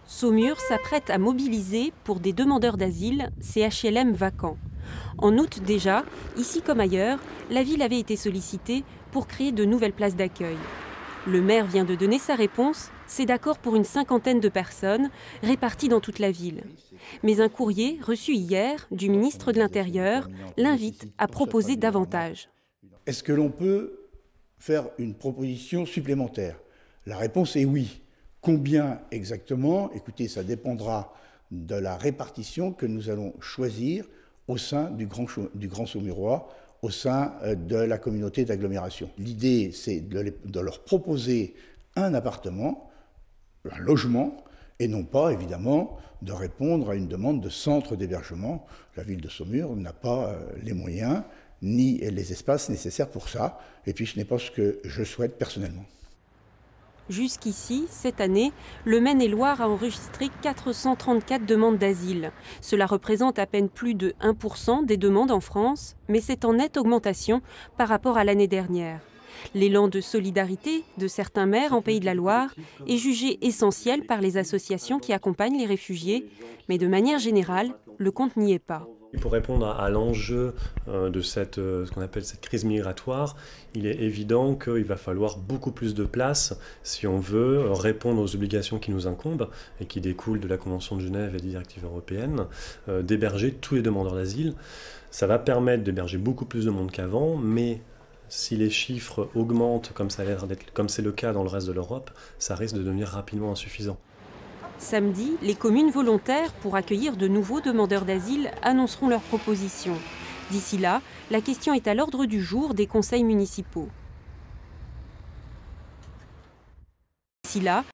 Saumur s'apprête à mobiliser pour des demandeurs d'asile ces HLM vacants. En août déjà, ici comme ailleurs, la ville avait été sollicitée pour créer de nouvelles places d'accueil. Le maire vient de donner sa réponse, c'est d'accord pour une 50aine de personnes réparties dans toute la ville. Mais un courrier reçu hier du ministre de l'Intérieur l'invite à proposer davantage. Est-ce que l'on peut faire une proposition supplémentaire? La réponse est oui. Combien exactement? Écoutez, ça dépendra de la répartition que nous allons choisir au sein du Grand Saumurois, au sein de la communauté d'agglomération. L'idée, c'est de leur proposer un appartement, un logement, et non pas, évidemment, de répondre à une demande de centre d'hébergement. La ville de Saumur n'a pas les moyens ni les espaces nécessaires pour ça, et puis ce n'est pas ce que je souhaite personnellement. Jusqu'ici, cette année, le Maine-et-Loire a enregistré 434 demandes d'asile. Cela représente à peine plus de 1% des demandes en France, mais c'est en nette augmentation par rapport à l'année dernière. L'élan de solidarité de certains maires en Pays de la Loire est jugé essentiel par les associations qui accompagnent les réfugiés, mais de manière générale, le compte n'y est pas. Pour répondre à l'enjeu de ce qu'on appelle cette crise migratoire, il est évident qu'il va falloir beaucoup plus de place si on veut répondre aux obligations qui nous incombent et qui découlent de la Convention de Genève et des directives européennes, d'héberger tous les demandeurs d'asile. Ça va permettre d'héberger beaucoup plus de monde qu'avant, mais si les chiffres augmentent comme c'est le cas dans le reste de l'Europe, ça risque de devenir rapidement insuffisant. Samedi, les communes volontaires pour accueillir de nouveaux demandeurs d'asile annonceront leurs propositions. D'ici là, la question est à l'ordre du jour des conseils municipaux.